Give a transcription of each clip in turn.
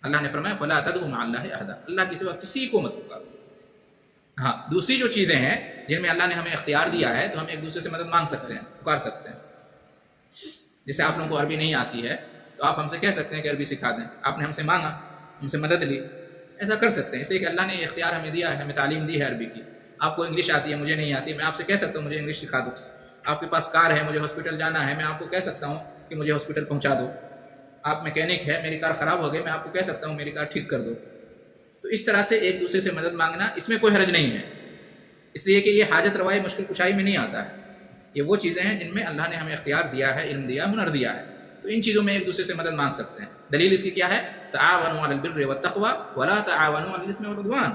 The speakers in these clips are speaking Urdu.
اللہ نے فرمایا فلا تدعوا مع اللہ احدا، اللہ کے سوا کسی کو مت پکارو۔ ہاں، دوسری جو چیزیں ہیں جن میں اللہ نے ہمیں اختیار دیا ہے تو ہم ایک دوسرے سے مدد مانگ سکتے ہیں، پکار سکتے ہیں۔ جیسے آپ لوگوں کو عربی نہیں آتی ہے تو آپ ہم سے کہہ سکتے ہیں کہ عربی سکھا دیں، آپ نے ہم سے مانگا، ہم سے مدد لی، ایسا کر سکتے ہیں، اس لیے کہ اللہ نے یہ اختیار ہمیں دیا ہے، ہمیں تعلیم دی ہے عربی کی۔ آپ کو انگلش آتی ہے، مجھے نہیں آتی، میں آپ سے کہہ سکتا ہوں مجھے انگلش سکھا دو۔ آپ کے پاس کار ہے، مجھے ہاسپٹل جانا ہے، میں آپ کو کہہ سکتا ہوں کہ مجھے ہاسپٹل پہنچا دو۔ آپ میکینک ہے، میری کار خراب ہو گئی، میں آپ کو کہہ سکتا ہوں میری کار ٹھیک کر دو۔ تو اس طرح سے ایک دوسرے سے مدد مانگنا، اس میں کوئی حرج نہیں ہے، اس لیے کہ یہ حاجت روائی مشکل کشائی میں نہیں آتا ہے۔ یہ وہ چیزیں ہیں جن میں اللہ نے ہمیں اختیار دیا ہے، علم دیا، ہنر دیا ہے، تو ان چیزوں میں ایک دوسرے سے مدد مانگ سکتے ہیں۔ دلیل اس کی کیا ہے؟ تعاونوا علی البر والتقوی ولا تعاونوا علی الاثم والعدوان۔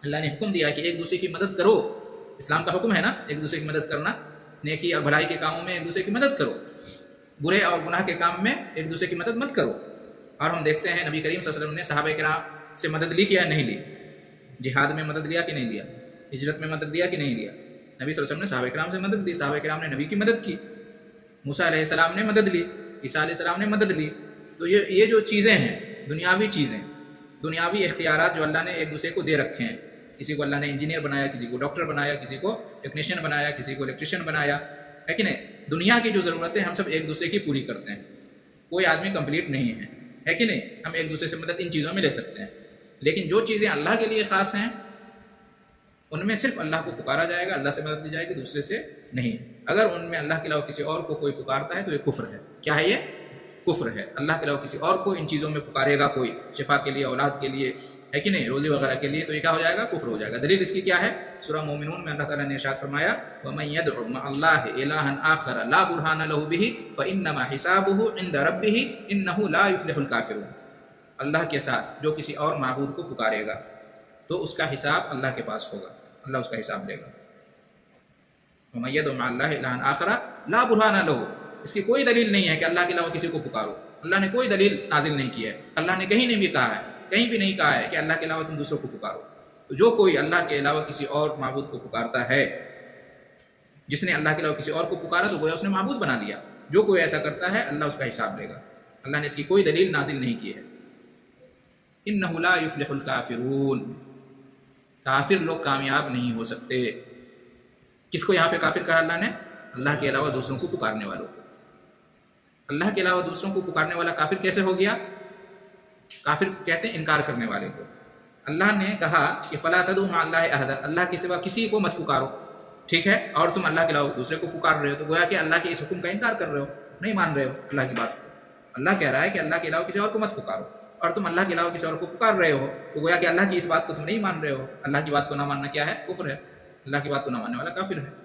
اللہ نے حکم دیا کہ ایک دوسرے کی مدد کرو، اسلام کا حکم ہے نا ایک دوسرے کی مدد کرنا، نیکی اور بھلائی کے کاموں میں ایک دوسرے کی مدد کرو، برے اور گناہ کے کام میں ایک دوسرے کی مدد مت کرو۔ اور ہم دیکھتے ہیں نبی کریم صلی اللہ علیہ وسلم نے صحابہ کرام سے مدد لی کہ نہیں لی؟ جہاد میں مدد لیا کہ نہیں لیا؟ ہجرت میں مدد لیا کہ نہیں لیا؟ نبی صلی اللہ علیہ وسلم نے صحابہ کرام سے مدد لی، صحابہ کرام نے نبی کی مدد کی، موسیٰ علیہ السلام نے مدد لی، عیسیٰ علیہ السلام نے مدد لی۔ تو یہ جو چیزیں ہیں، دنیاوی چیزیں، دنیاوی اختیارات جو اللہ نے ایک دوسرے کو دے رکھے ہیں، کسی کو اللہ نے انجینئر بنایا، کسی کو ڈاکٹر بنایا، کسی کو ٹیکنیشین بنایا، کسی کو الیکٹریشین بنایا، ہے کہ نہیں؟ دنیا کی جو ضرورتیں ہم سب ایک دوسرے کی پوری کرتے ہیں، کوئی آدمی کمپلیٹ نہیں ہے کہ نہیں؟ ہم ایک دوسرے سے مدد ان چیزوں میں لے سکتے ہیں، لیکن جو چیزیں اللہ کے لیے خاص ہیں ان میں صرف اللہ کو پکارا جائے گا، اللہ سے مدد لی جائے گی، دوسرے سے نہیں۔ اگر ان میں اللہ کے علاوہ کسی اور کو کوئی پکارتا ہے تو یہ کفر ہے۔ کیا ہے یہ؟ کفر ہے۔ اللہ کے علاوہ کسی اور کو ان چیزوں میں پکارے گا کوئی، شفا کے لیے، اولاد کے لیے، ہے کہ نہیں، روزی وغیرہ کے لیے، تو یہ کیا ہو جائے گا؟ کفر ہو جائے گا۔ دلیل اس کی کیا ہے؟ سورہ مومنون میں اللہ تعالیٰ نے ارشاد فرمایا وَمَن يَدْعُ مَعَ اللَّهِ إِلَٰهًا آخَرَ لَا بُرْهَانَ لَهُ بِهِ فَإِنَّمَا حِسَابُهُ عِندَ رَبِّهِ إِنَّهُ لَا يُفْلِحُ الْكَافِرُونَ۔ اللہ کے ساتھ جو کسی اور معبود کو پکارے گا تو اس کا حساب اللہ کے پاس ہوگا، اللہ اس کا حساب لے گا۔ وَمَن يَدْعُ مَعَ اللَّهِ إِلَٰهًا آخَرَ لَا بُرْهَانَ لَهُ، اس کی کوئی دلیل نہیں ہے کہ اللہ کے علاوہ کسی کو پکارو، اللہ نے کوئی دلیل نازل نہیں کی ہے، اللہ نے کہیں نہیں بھی کہا ہے، کہیں بھی نہیں کہا ہے کہ اللہ کے علاوہ تم دوسروں کو پکارو۔ تو جو کوئی اللہ کے علاوہ کسی اور معبود کو پکارتا ہے، جس نے اللہ کے علاوہ کسی اور کو پکارا تو گویا اس نے معبود بنا لیا۔ جو کوئی ایسا کرتا ہے اللہ اس کا حساب لے گا، اللہ نے اس کی کوئی دلیل نازل نہیں کی ہے۔ إِنَّهُ لَا يُفْلِحُ الْكَافِرُونَ، کافر لوگ کامیاب نہیں ہو سکتے۔ کس کو یہاں پہ کافر کہا اللہ نے؟ اللہ کے علاوہ دوسروں کو پکارنے والوں کو۔ اللہ کے علاوہ دوسروں کو پکارنے والا کافر کیسے ہو گیا؟ کافر کہتے ہیں انکار کرنے والے کو۔ اللہ نے کہا کہ فلا تدعوا مع اللہ احدا، اللہ کے سوا کسی کو مت پکارو، ٹھیک ہے، اور تم اللہ کے علاوہ دوسرے کو پکار رہے ہو، تو گویا کہ اللہ کے اس حکم کا انکار کر رہے ہو، نہیں مان رہے ہو اللہ کی بات کو۔ اللہ کہہ رہا ہے کہ اللہ کے علاوہ کسی اور کو مت پکارو، اور تم اللہ کے علاوہ کسی اور کو پکار رہے ہو، تو گویا کہ اللہ کی اس بات کو تم نہیں مان رہے ہو۔ اللہ کی بات کو نہ ماننا کیا ہے؟ کفر ہے۔ اللہ کی بات کو نہ ماننے والا کافر ہے۔